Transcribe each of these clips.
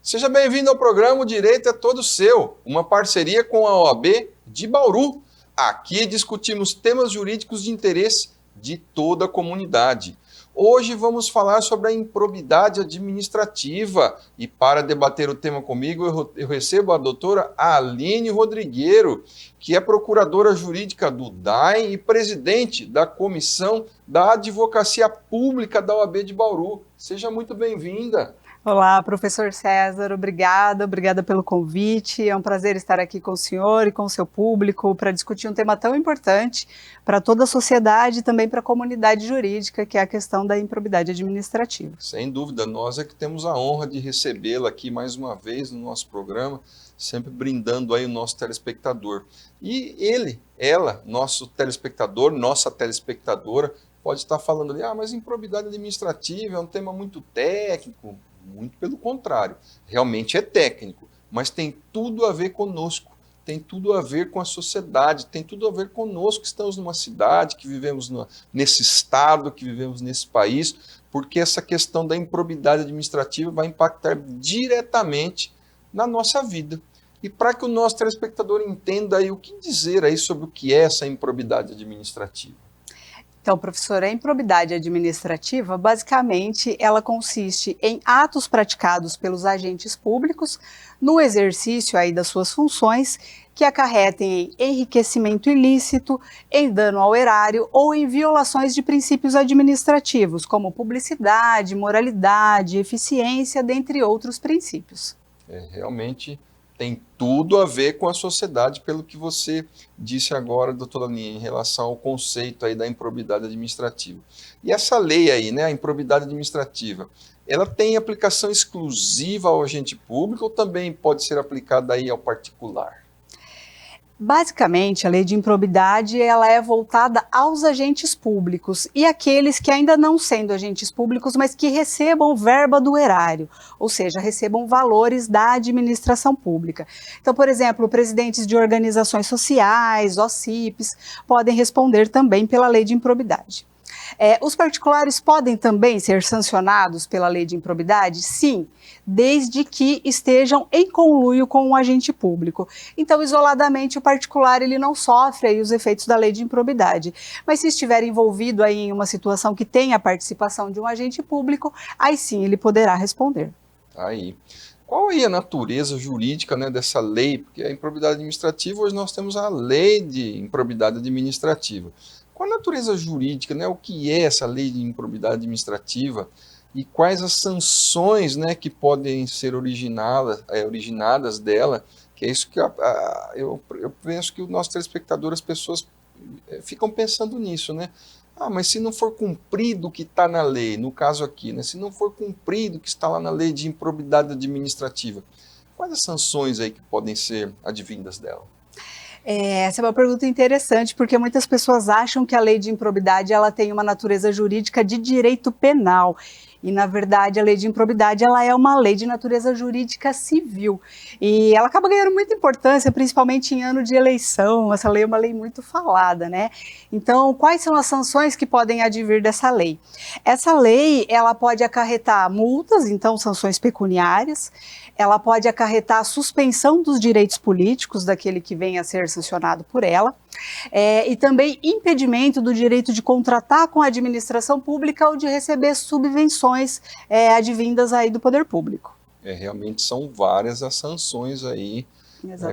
Seja bem-vindo ao programa O Direito é Todo Seu, uma parceria com a OAB de Bauru. Aqui discutimos temas jurídicos de interesse de toda a comunidade. Hoje vamos falar sobre a improbidade administrativa e para debater o tema comigo eu recebo a doutora Aline Rodrigueiro, que é procuradora jurídica do DAEM e presidente da Comissão da Advocacia Pública da OAB de Bauru. Seja muito bem-vinda. Olá, professor César, obrigada pelo convite. É um prazer estar aqui com o senhor e com o seu público para discutir um tema tão importante para toda a sociedade e também para a comunidade jurídica, que é a questão da improbidade administrativa. Sem dúvida, nós é que temos a honra de recebê-la aqui mais uma vez no nosso programa, sempre brindando aí o nosso telespectador. E ela, nosso telespectador, nossa telespectadora, pode estar falando ali, mas improbidade administrativa é um tema muito técnico. Muito pelo contrário, realmente é técnico, mas tem tudo a ver conosco, tem tudo a ver com a sociedade, tem tudo a ver conosco que estamos numa cidade, que vivemos nesse estado, que vivemos nesse país, porque essa questão da improbidade administrativa vai impactar diretamente na nossa vida. E para que o nosso telespectador entenda aí o que dizer aí sobre o que é essa improbidade administrativa. Então, professora, a improbidade administrativa, basicamente, ela consiste em atos praticados pelos agentes públicos no exercício aí das suas funções que acarretem em enriquecimento ilícito, em dano ao erário ou em violações de princípios administrativos, como publicidade, moralidade, eficiência, dentre outros princípios. Realmente tem tudo a ver com a sociedade, pelo que você disse agora, doutora Aline, em relação ao conceito aí da improbidade administrativa. E essa lei aí, né, a improbidade administrativa, ela tem aplicação exclusiva ao agente público ou também pode ser aplicada aí ao particular? Basicamente, a lei de improbidade ela é voltada aos agentes públicos e aqueles que ainda não sendo agentes públicos, mas que recebam verba do erário, ou seja, recebam valores da administração pública. Então, por exemplo, presidentes de organizações sociais, OCIPs, podem responder também pela lei de improbidade. Os particulares podem também ser sancionados pela lei de improbidade? Sim, desde que estejam em conluio com o agente público. Então, isoladamente, o particular ele não sofre aí os efeitos da lei de improbidade. Mas se estiver envolvido aí em uma situação que tenha a participação de um agente público, aí sim ele poderá responder. Aí. Qual aí a natureza jurídica, né, dessa lei? Porque a improbidade administrativa, hoje nós temos a lei de improbidade administrativa. Qual a natureza jurídica, né? O que é essa lei de improbidade administrativa e quais as sanções, né, que podem ser originadas dela? Que é isso que eu penso que o nosso telespectador, as pessoas ficam pensando nisso, né? Mas se não for cumprido o que está na lei, no caso aqui, né, se não for cumprido o que está lá na lei de improbidade administrativa, quais as sanções aí que podem ser advindas dela? Essa é uma pergunta interessante, porque muitas pessoas acham que a lei de improbidade ela tem uma natureza jurídica de direito penal. E, na verdade, a lei de improbidade ela é uma lei de natureza jurídica civil. E ela acaba ganhando muita importância, principalmente em ano de eleição. Essa lei é uma lei muito falada, né? Então, quais são as sanções que podem advir dessa lei? Essa lei, ela pode acarretar multas, então sanções pecuniárias. Ela pode acarretar a suspensão dos direitos políticos daquele que venha a ser sancionado por ela. E também impedimento do direito de contratar com a administração pública ou de receber subvenções advindas aí do poder público. Realmente são várias as sanções aí,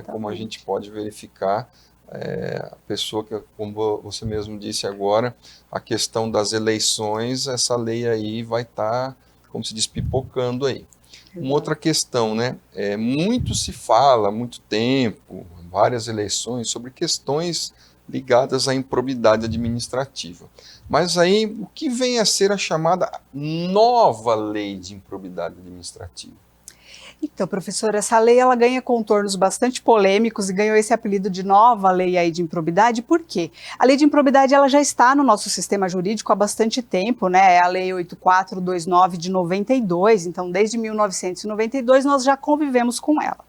como a gente pode verificar, a pessoa que, como você mesmo disse agora, a questão das eleições, essa lei aí vai estar, como se diz, pipocando aí. Uma outra questão, né? Muito se fala, há muito tempo, várias eleições, sobre questões ligadas à improbidade administrativa. Mas aí, o que vem a ser a chamada nova lei de improbidade administrativa? Então, professor, essa lei ela ganha contornos bastante polêmicos e ganhou esse apelido de nova lei aí de improbidade. Por quê? A lei de improbidade ela já está no nosso sistema jurídico há bastante tempo, né? É a lei 8429 de 92, então desde 1992 nós já convivemos com ela.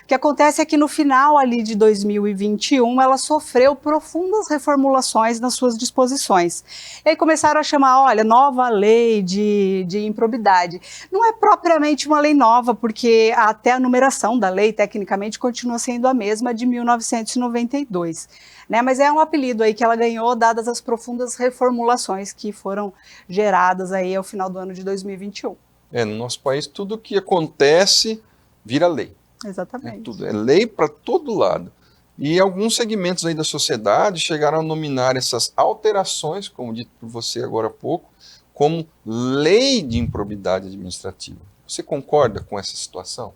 O que acontece é que no final ali de 2021, ela sofreu profundas reformulações nas suas disposições. E aí começaram a chamar, olha, nova lei de improbidade. Não é propriamente uma lei nova, porque até a numeração da lei, tecnicamente, continua sendo a mesma de 1992. Né, mas é um apelido aí que ela ganhou, dadas as profundas reformulações que foram geradas aí ao final do ano de 2021. No nosso país, tudo que acontece vira lei. Exatamente. Tudo é lei para todo lado. E alguns segmentos aí da sociedade chegaram a nominar essas alterações, como dito por você agora há pouco, como lei de improbidade administrativa. Você concorda com essa situação?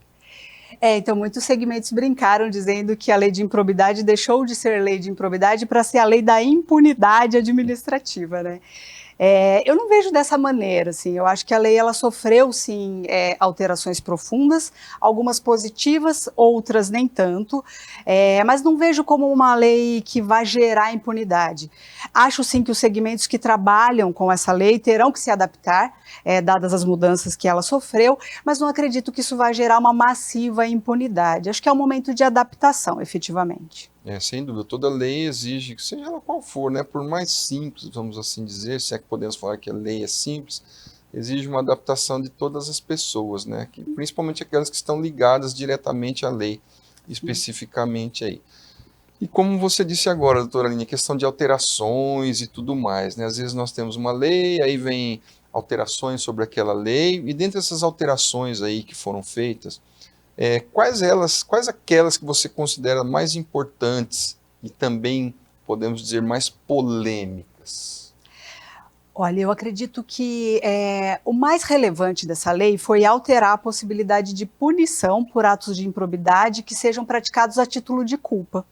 Então muitos segmentos brincaram dizendo que a lei de improbidade deixou de ser lei de improbidade para ser a lei da impunidade administrativa, né? Eu não vejo dessa maneira, assim, eu acho que a lei ela sofreu sim alterações profundas, algumas positivas, outras nem tanto, mas não vejo como uma lei que vai gerar impunidade. Acho sim que os segmentos que trabalham com essa lei terão que se adaptar, dadas as mudanças que ela sofreu, mas não acredito que isso vai gerar uma massiva impunidade. Acho que é um momento de adaptação, efetivamente. Sem dúvida, toda lei exige, que seja ela qual for, né, por mais simples, vamos assim dizer, se é que podemos falar que a lei é simples, exige uma adaptação de todas as pessoas, né, principalmente aquelas que estão ligadas diretamente à lei, especificamente aí. E como você disse agora, doutora Aline, a questão de alterações e tudo mais, né, às vezes nós temos uma lei, aí vem alterações sobre aquela lei, e dentre essas alterações aí que foram feitas, quais aquelas que você considera mais importantes e também, podemos dizer, mais polêmicas? Olha, eu acredito que o mais relevante dessa lei foi alterar a possibilidade de punição por atos de improbidade que sejam praticados a título de culpa.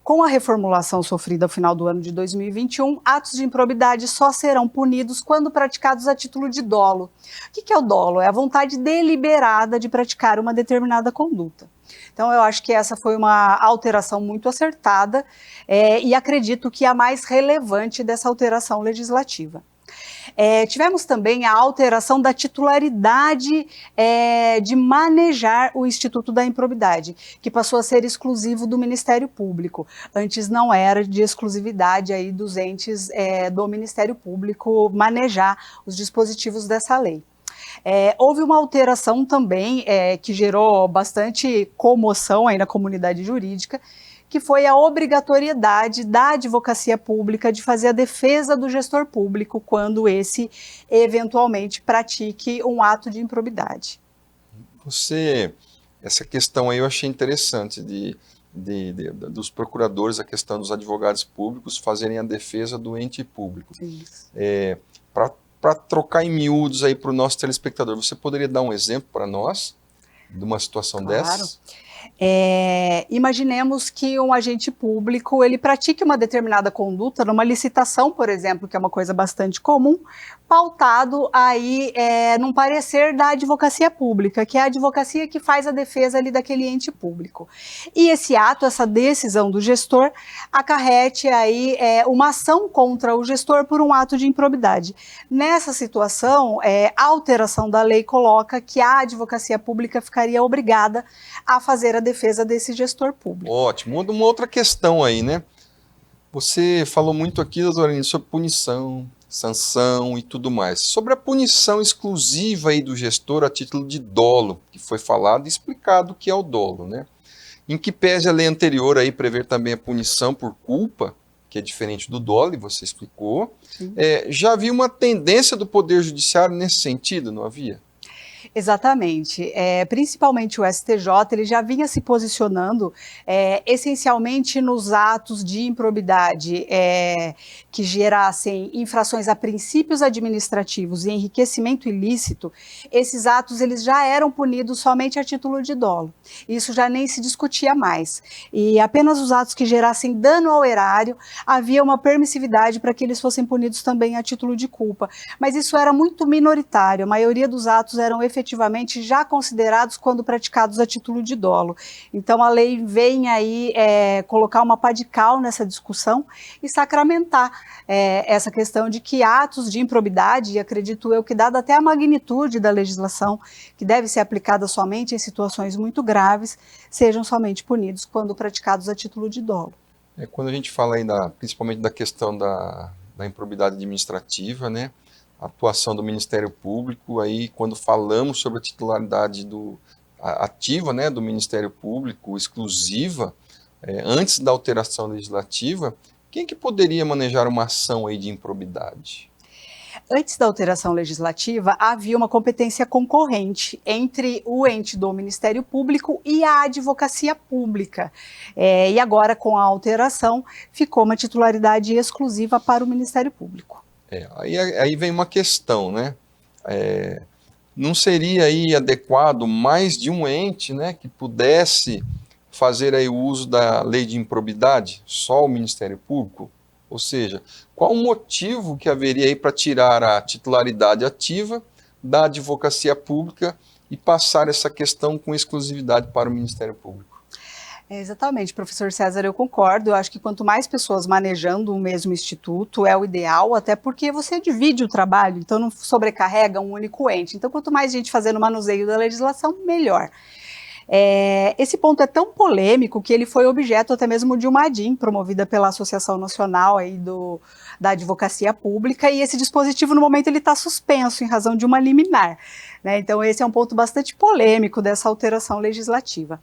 Com a reformulação sofrida ao final do ano de 2021, atos de improbidade só serão punidos quando praticados a título de dolo. O que é o dolo? É a vontade deliberada de praticar uma determinada conduta. Então, eu acho que essa foi uma alteração muito acertada e acredito que a mais relevante dessa alteração legislativa. Tivemos também a alteração da titularidade de manejar o Instituto da Improbidade, que passou a ser exclusivo do Ministério Público. Antes não era de exclusividade aí dos entes do Ministério Público manejar os dispositivos dessa lei. Houve uma alteração também que gerou bastante comoção aí na comunidade jurídica, que foi a obrigatoriedade da advocacia pública de fazer a defesa do gestor público quando esse eventualmente pratique um ato de improbidade. Essa questão aí eu achei interessante dos procuradores, a questão dos advogados públicos fazerem a defesa do ente público. Para trocar em miúdos aí para o nosso telespectador, você poderia dar um exemplo para nós de uma situação dessa? Imaginemos que um agente público ele pratique uma determinada conduta numa licitação, por exemplo, que é uma coisa bastante comum, pautado aí num parecer da advocacia pública, que é a advocacia que faz a defesa ali daquele ente público. E esse ato, essa decisão do gestor, acarrete aí uma ação contra o gestor por um ato de improbidade. Nessa situação, a alteração da lei coloca que a advocacia pública ficaria obrigada a fazer a defesa desse gestor público. Ótimo. Uma outra questão aí, né? Você falou muito aqui, doutora Aline, sobre punição, sanção e tudo mais. Sobre a punição exclusiva aí do gestor a título de dolo, que foi falado e explicado o que é o dolo, né? Em que pese a lei anterior aí prever também a punição por culpa, que é diferente do dolo, e você explicou, já havia uma tendência do Poder Judiciário nesse sentido, não havia? Exatamente, principalmente o STJ, ele já vinha se posicionando essencialmente nos atos de improbidade que gerassem infrações a princípios administrativos e enriquecimento ilícito. Esses atos eles já eram punidos somente a título de dolo, isso já nem se discutia mais, e apenas os atos que gerassem dano ao erário, havia uma permissividade para que eles fossem punidos também a título de culpa, mas isso era muito minoritário, a maioria dos atos eram efetivamente efetivamente já considerados quando praticados a título de dolo. Então a lei vem aí colocar uma pá de cal nessa discussão e sacramentar essa questão de que atos de improbidade, e acredito eu que dada até a magnitude da legislação, que deve ser aplicada somente em situações muito graves, sejam somente punidos quando praticados a título de dolo. Quando a gente fala aí principalmente da questão da improbidade administrativa, né, a atuação do Ministério Público, aí quando falamos sobre a titularidade ativa, né, do Ministério Público, exclusiva, antes da alteração legislativa, quem que poderia manejar uma ação aí de improbidade? Antes da alteração legislativa, havia uma competência concorrente entre o ente do Ministério Público e a Advocacia Pública. E agora, com a alteração, ficou uma titularidade exclusiva para o Ministério Público. Aí vem uma questão, né? Não seria aí adequado mais de um ente, né, que pudesse fazer aí o uso da lei de improbidade, só o Ministério Público? Ou seja, qual o motivo que haveria aí para tirar a titularidade ativa da advocacia pública e passar essa questão com exclusividade para o Ministério Público? Exatamente, professor César, eu concordo. Eu acho que quanto mais pessoas manejando o mesmo instituto é o ideal, até porque você divide o trabalho, então não sobrecarrega um único ente. Então, quanto mais gente fazendo manuseio da legislação, melhor. Esse ponto é tão polêmico que ele foi objeto até mesmo de uma ADIM, promovida pela Associação Nacional aí da Advocacia Pública, e esse dispositivo no momento ele está suspenso em razão de uma liminar, né? Então esse é um ponto bastante polêmico dessa alteração legislativa.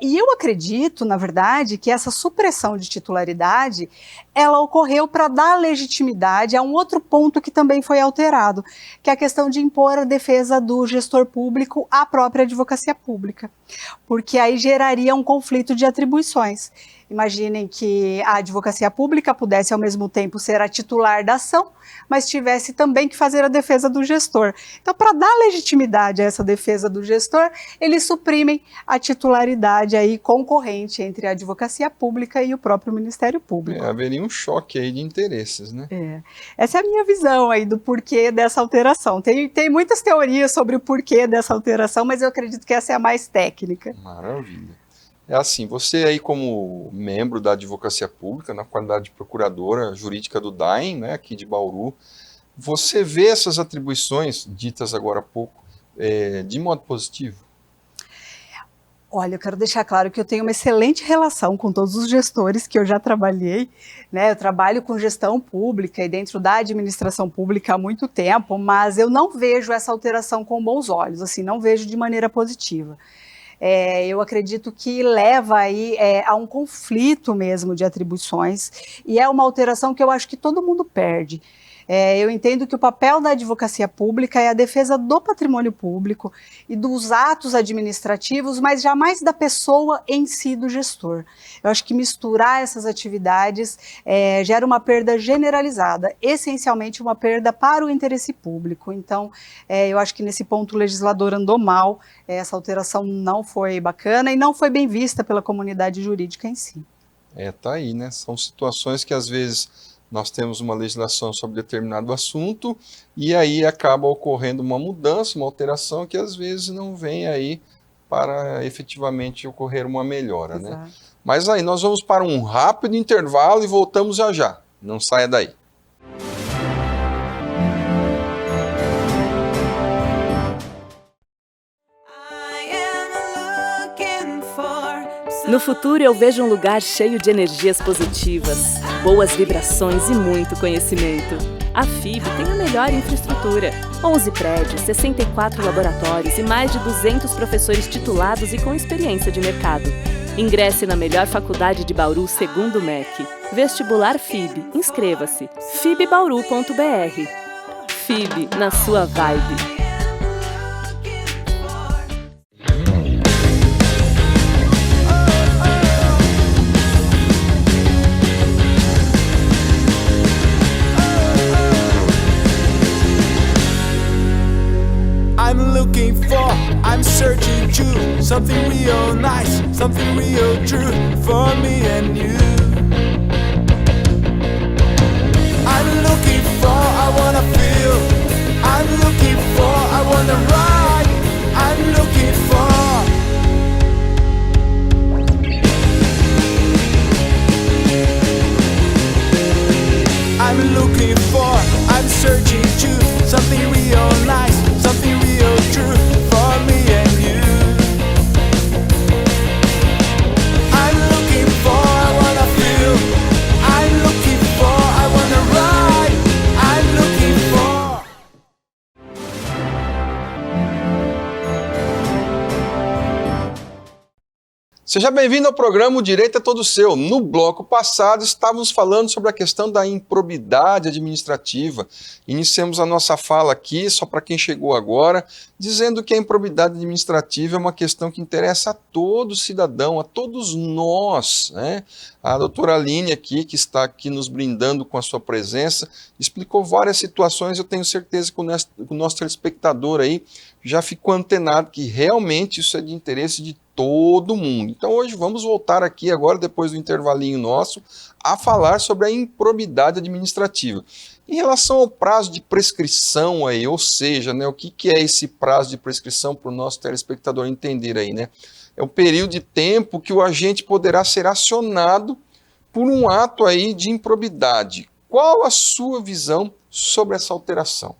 E eu acredito, na verdade, que essa supressão de titularidade, ela ocorreu para dar legitimidade a um outro ponto que também foi alterado, que é a questão de impor a defesa do gestor público à própria advocacia pública, porque aí geraria um conflito de atribuições. Imaginem que a advocacia pública pudesse ao mesmo tempo ser a titular da ação, mas tivesse também que fazer a defesa do gestor. Então, para dar legitimidade a essa defesa do gestor, eles suprimem a titularidade aí concorrente entre a advocacia pública e o próprio Ministério Público. Haveria um choque aí de interesses, né? Essa é a minha visão aí do porquê dessa alteração. Tem muitas teorias sobre o porquê dessa alteração, mas eu acredito que essa é a mais técnica. Maravilha. Assim, você aí como membro da Advocacia Pública, na qualidade de procuradora jurídica do DAEM, né, aqui de Bauru, você vê essas atribuições ditas agora há pouco de modo positivo? Olha, eu quero deixar claro que eu tenho uma excelente relação com todos os gestores que eu já trabalhei, né? Eu trabalho com gestão pública e dentro da administração pública há muito tempo, mas eu não vejo essa alteração com bons olhos, assim, não vejo de maneira positiva. Eu acredito que leva aí a um conflito mesmo de atribuições e é uma alteração que eu acho que todo mundo perde. Eu entendo que o papel da advocacia pública é a defesa do patrimônio público e dos atos administrativos, mas jamais da pessoa em si do gestor. Eu acho que misturar essas atividades gera uma perda generalizada, essencialmente uma perda para o interesse público. Então, eu acho que nesse ponto o legislador andou mal, essa alteração não foi bacana e não foi bem vista pela comunidade jurídica em si. Tá aí, né? São situações que às vezes nós temos uma legislação sobre determinado assunto e aí acaba ocorrendo uma mudança, uma alteração que às vezes não vem aí para efetivamente ocorrer uma melhora, né? Mas aí nós vamos para um rápido intervalo e voltamos já já. Não saia daí. No futuro eu vejo um lugar cheio de energias positivas, boas vibrações e muito conhecimento. A FIB tem a melhor infraestrutura, 11 prédios, 64 laboratórios e mais de 200 professores titulados e com experiência de mercado. Ingresse na melhor faculdade de Bauru segundo o MEC. Vestibular FIB. Inscreva-se. fibbauru.br. FIB, na sua vibe. I'm searching to something real nice, something real true for me and you. I'm looking for, I wanna feel. I'm looking for, I wanna ride. Seja bem-vindo ao programa O Direito é Todo Seu. No bloco passado, estávamos falando sobre a questão da improbidade administrativa. Iniciamos a nossa fala aqui, só para quem chegou agora, dizendo que a improbidade administrativa é uma questão que interessa a todo cidadão, a todos nós, né? A doutora Aline aqui, que está aqui nos brindando com a sua presença, explicou várias situações. Eu tenho certeza que o nosso telespectador aí já ficou antenado que realmente isso é de interesse de todo mundo. Então hoje vamos voltar aqui agora, depois do intervalinho nosso, a falar sobre a improbidade administrativa. Em relação ao prazo de prescrição aí, ou seja, né, o que é esse prazo de prescrição para o nosso telespectador entender aí, né? É o período de tempo que o agente poderá ser acionado por um ato aí de improbidade. Qual a sua visão sobre essa alteração?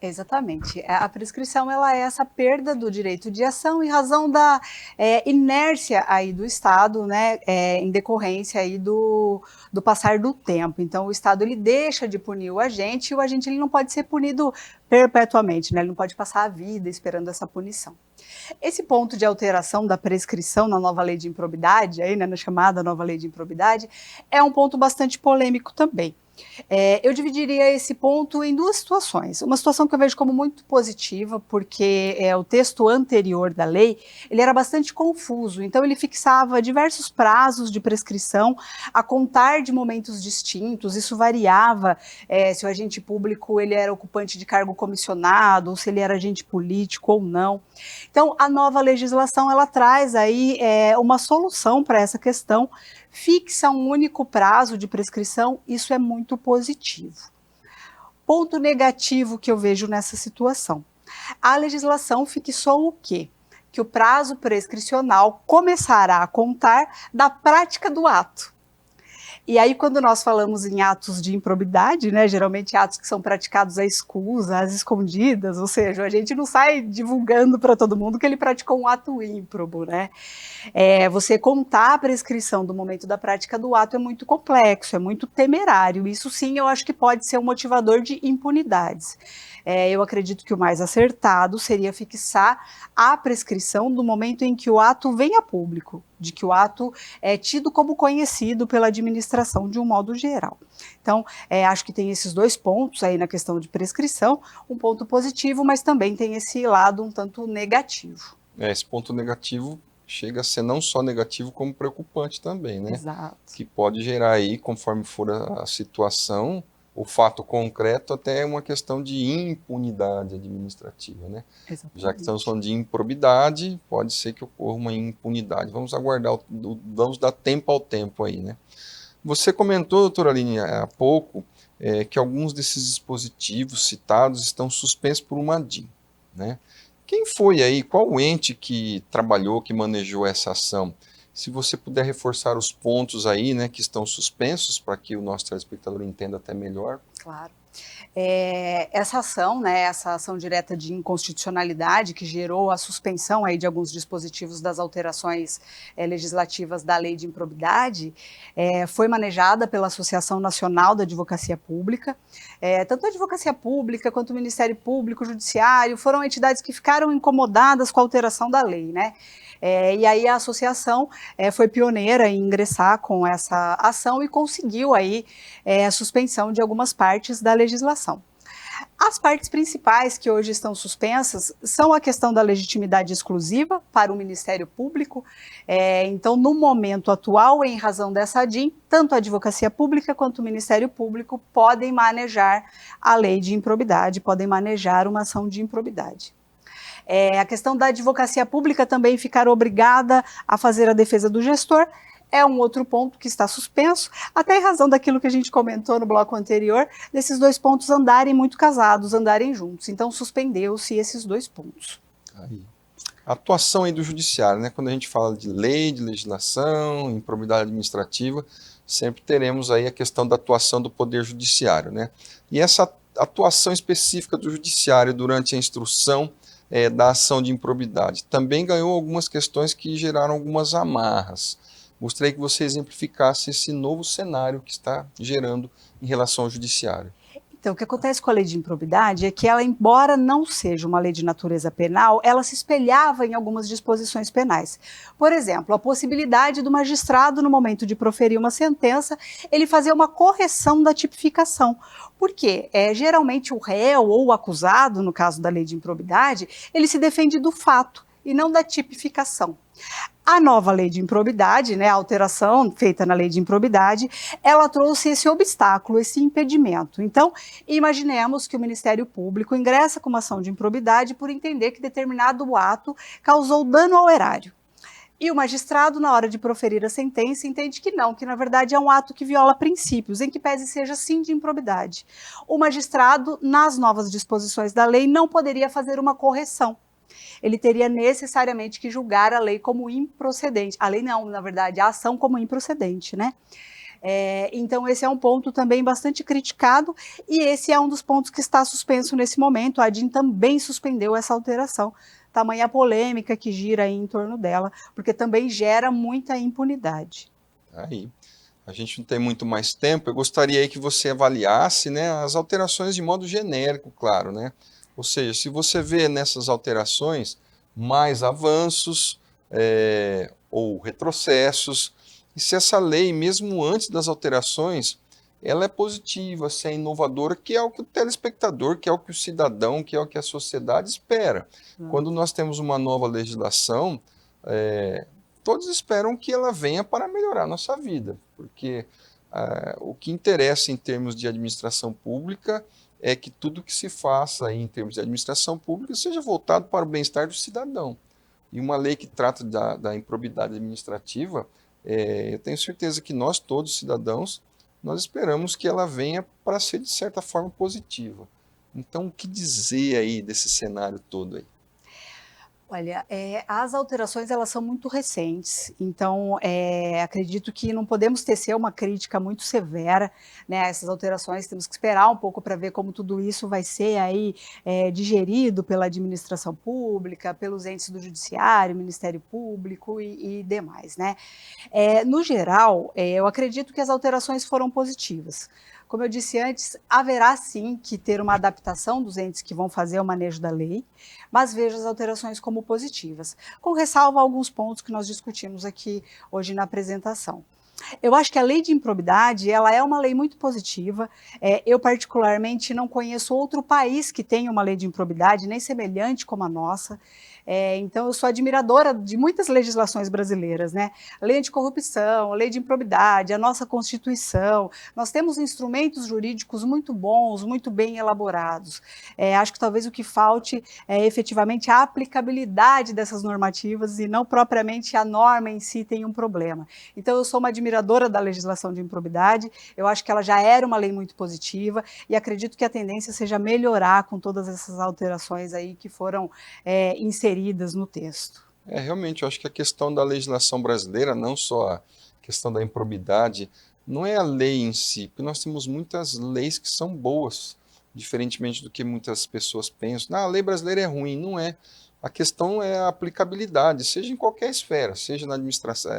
Exatamente. A prescrição ela é essa perda do direito de ação em razão da inércia aí do Estado, né, em decorrência aí do passar do tempo. Então, o Estado ele deixa de punir o agente e o agente ele não pode ser punido perpetuamente, né, ele não pode passar a vida esperando essa punição. Esse ponto de alteração da prescrição na nova lei de improbidade, aí, né, na chamada nova lei de improbidade, é um ponto bastante polêmico também. Eu dividiria esse ponto em duas situações. Uma situação que eu vejo como muito positiva, porque o texto anterior da lei, ele era bastante confuso, então ele fixava diversos prazos de prescrição a contar de momentos distintos, isso variava se o agente público ele era ocupante de cargo comissionado, ou se ele era agente político ou não. Então, a nova legislação, ela traz aí uma solução para essa questão, fixa um único prazo de prescrição, isso é muito positivo. Ponto negativo que eu vejo nessa situação. A legislação fixou o quê? Que o prazo prescricional começará a contar da prática do ato. E aí, quando nós falamos em atos de improbidade, né, geralmente atos que são praticados à escusa, às escondidas, ou seja, a gente não sai divulgando para todo mundo que ele praticou um ato ímprobo, né? Você contar a prescrição do momento da prática do ato é muito complexo, é muito temerário. Isso sim, eu acho que pode ser um motivador de impunidades. Eu acredito que o mais acertado seria fixar a prescrição do momento em que o ato vem a público, de que o ato é tido como conhecido pela administração de um modo geral. Então, acho que tem esses dois pontos aí na questão de prescrição, um ponto positivo, mas também tem esse lado um tanto negativo. Esse ponto negativo chega a ser não só negativo, como preocupante também, né? Exato. Que pode gerar aí, conforme for a situação, o fato concreto, até uma questão de impunidade administrativa, né? Exatamente. Já que estamos falando de improbidade, pode ser que ocorra uma impunidade. Vamos aguardar, vamos dar tempo ao tempo aí, né? Você comentou, doutora Aline, há pouco, que alguns desses dispositivos citados estão suspensos por uma DIN, né? Quem foi aí, qual o ente que trabalhou, que manejou essa ação? Se você puder reforçar os pontos aí, né, que estão suspensos, para que o nosso telespectador entenda até melhor. Claro. Essa ação, né, essa ação direta de inconstitucionalidade que gerou a suspensão aí de alguns dispositivos das alterações legislativas da lei de improbidade, foi manejada pela Associação Nacional da Advocacia Pública. Tanto a Advocacia Pública quanto o Ministério Público, o Judiciário, foram entidades que ficaram incomodadas com a alteração da lei, né? E aí a associação foi pioneira em ingressar com essa ação e conseguiu aí a suspensão de algumas partes da legislação. As partes principais que hoje estão suspensas são a questão da legitimidade exclusiva para o Ministério Público. Então, no momento atual, em razão dessa DIN, tanto a Advocacia Pública quanto o Ministério Público podem manejar a lei de improbidade, podem manejar uma ação de improbidade. A questão da advocacia pública também ficar obrigada a fazer a defesa do gestor é um outro ponto que está suspenso, até em razão daquilo que a gente comentou no bloco anterior, desses dois pontos andarem muito casados, andarem juntos. Então, suspendeu-se esses dois pontos. Aí. A atuação aí do judiciário, né? Quando a gente fala de lei, de legislação, improbidade administrativa, sempre teremos aí a questão da atuação do Poder Judiciário, né? E essa atuação específica do judiciário durante a instrução da ação de improbidade também ganhou algumas questões que geraram algumas amarras. Gostaria que você exemplificasse esse novo cenário que está gerando em relação ao judiciário. Então, o que acontece com a lei de improbidade é que ela, embora não seja uma lei de natureza penal, ela se espelhava em algumas disposições penais. Por exemplo, a possibilidade do magistrado, no momento de proferir uma sentença, ele fazer uma correção da tipificação. Por quê? Geralmente o réu ou o acusado, no caso da lei de improbidade, ele se defende do fato e não da tipificação. A nova lei de improbidade, né, a alteração feita na lei de improbidade, ela trouxe esse obstáculo, esse impedimento. Então, imaginemos que o Ministério Público ingressa com uma ação de improbidade por entender que determinado ato causou dano ao erário. E o magistrado, na hora de proferir a sentença, entende que não, que na verdade é um ato que viola princípios, em que pese seja sim de improbidade. O magistrado, nas novas disposições da lei, não poderia fazer uma correção. Ele teria necessariamente que julgar a lei como improcedente. A lei não, na verdade, a ação como improcedente, né? Então esse é um ponto também bastante criticado e esse é um dos pontos que está suspenso nesse momento. A ADIM também suspendeu essa alteração, tamanha polêmica que gira aí em torno dela, porque também gera muita impunidade. Aí, a gente não tem muito mais tempo, eu gostaria aí que você avaliasse, né, as alterações de modo genérico, claro, né? Ou seja, se você vê nessas alterações mais avanços ou retrocessos, e se essa lei, mesmo antes das alterações, ela é positiva, se é inovadora, que é o que o telespectador, que é o que o cidadão, que é o que a sociedade espera. Quando nós temos uma nova legislação, todos esperam que ela venha para melhorar a nossa vida, porque o que interessa em termos de administração pública é que tudo que se faça aí, em termos de administração pública seja voltado para o bem-estar do cidadão. E uma lei que trata da improbidade administrativa, eu tenho certeza que nós todos, cidadãos, nós esperamos que ela venha para ser, de certa forma, positiva. Então, o que dizer aí desse cenário todo aí? Olha, as alterações elas são muito recentes, então acredito que não podemos tecer uma crítica muito severa, né, a essas alterações, temos que esperar um pouco para ver como tudo isso vai ser aí digerido pela administração pública, pelos entes do judiciário, Ministério Público e demais, né. No geral, eu acredito que as alterações foram positivas. Como eu disse antes, haverá sim que ter uma adaptação dos entes que vão fazer o manejo da lei, mas vejo as alterações como positivas, com ressalva a alguns pontos que nós discutimos aqui hoje na apresentação. Eu acho que a lei de improbidade, ela é uma lei muito positiva. Eu particularmente não conheço outro país que tenha uma lei de improbidade, nem semelhante como a nossa. Então eu sou admiradora de muitas legislações brasileiras, né? A lei anticorrupção, a lei de improbidade, a nossa Constituição. Nós temos instrumentos jurídicos muito bons, muito bem elaborados. Acho que talvez o que falte é efetivamente a aplicabilidade dessas normativas e não propriamente a norma em si tem um problema. Então eu sou uma admiradora da legislação de improbidade, eu acho que ela já era uma lei muito positiva e acredito que a tendência seja melhorar com todas essas alterações aí que foram inseridas no texto. Realmente, eu acho que a questão da legislação brasileira, não só a questão da improbidade, não é a lei em si, porque nós temos muitas leis que são boas, diferentemente do que muitas pessoas pensam. A lei brasileira é ruim, não é. A questão é a aplicabilidade, seja em qualquer esfera, seja na administração,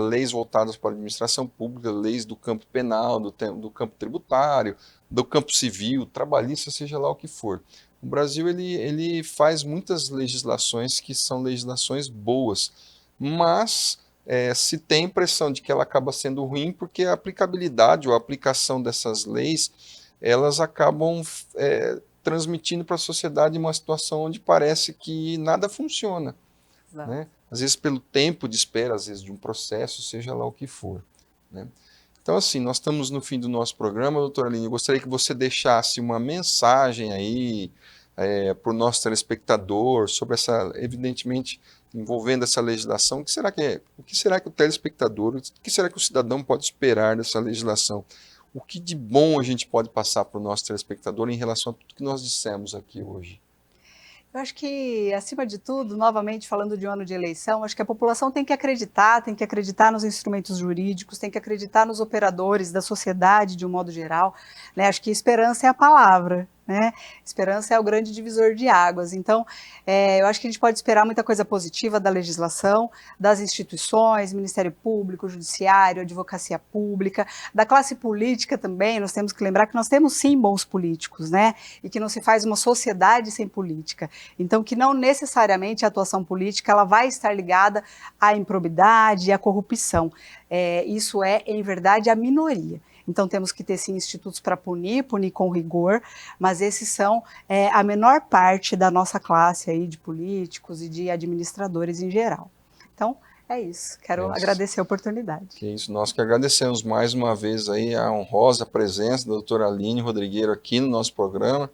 leis voltadas para a administração pública, leis do campo penal, do campo tributário, do campo civil, trabalhista, seja lá o que for. O Brasil ele faz muitas legislações que são legislações boas, mas se tem a impressão de que ela acaba sendo ruim porque a aplicabilidade ou a aplicação dessas leis, elas acabam transmitindo para a sociedade uma situação onde parece que nada funciona, né? Às vezes pelo tempo de espera, às vezes de um processo, seja lá o que for, né? Então, assim, nós estamos no fim do nosso programa, doutora Aline. Eu gostaria que você deixasse uma mensagem aí para o nosso telespectador sobre essa, evidentemente, envolvendo essa legislação. O que será que o telespectador, o que será que o cidadão pode esperar dessa legislação? O que de bom a gente pode passar para o nosso telespectador em relação a tudo que nós dissemos aqui hoje? Eu acho que, acima de tudo, novamente falando de um ano de eleição, acho que a população tem que acreditar nos instrumentos jurídicos, tem que acreditar nos operadores da sociedade de um modo geral, né? Acho que esperança é a palavra. né? Esperança é o grande divisor de águas. Então, eu acho que a gente pode esperar muita coisa positiva da legislação, das instituições, Ministério Público, Judiciário, Advocacia Pública, da classe política também. Nós temos que lembrar que nós temos sim bons políticos, né? E que não se faz uma sociedade sem política. Então, que não necessariamente a atuação política ela vai estar ligada à improbidade e à corrupção. Isso é, em verdade, a minoria. Então temos que ter sim institutos para punir com rigor, mas esses são a menor parte da nossa classe aí de políticos e de administradores em geral. Então é isso, quero agradecer a oportunidade. Que isso, nós que agradecemos mais uma vez aí a honrosa presença da doutora Aline Rodrigueiro aqui no nosso programa,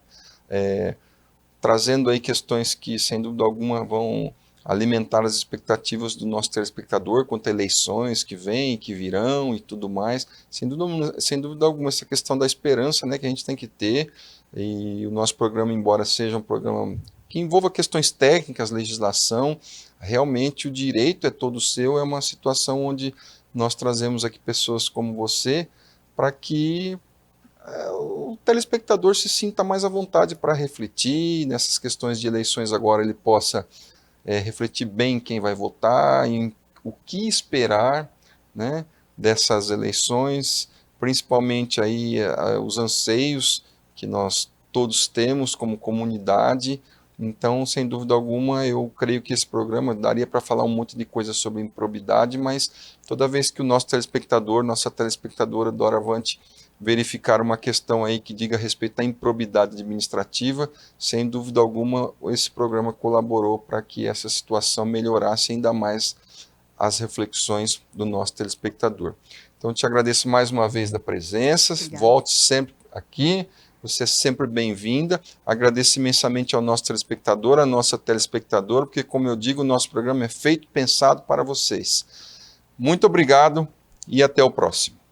trazendo aí questões que sem dúvida alguma vão alimentar as expectativas do nosso telespectador quanto a eleições que vêm, que virão e tudo mais. Sem dúvida alguma, essa questão da esperança, né, que a gente tem que ter, e o nosso programa, embora seja um programa que envolva questões técnicas, legislação, realmente o direito é todo seu, é uma situação onde nós trazemos aqui pessoas como você, para que o telespectador se sinta mais à vontade para refletir nessas questões de eleições agora, ele possa refletir bem quem vai votar, em o que esperar, né, dessas eleições, principalmente aí os anseios que nós todos temos como comunidade. Então, sem dúvida alguma, eu creio que esse programa daria para falar um monte de coisa sobre improbidade, mas toda vez que o nosso telespectador, nossa telespectadora doravante verificar uma questão aí que diga respeito à improbidade administrativa, sem dúvida alguma esse programa colaborou para que essa situação melhorasse ainda mais as reflexões do nosso telespectador. Então te agradeço mais uma vez da presença, volte sempre aqui, você é sempre bem-vinda, agradeço imensamente ao nosso telespectador, à nossa telespectadora, porque como eu digo, o nosso programa é feito, pensado para vocês. Muito obrigado e até o próximo.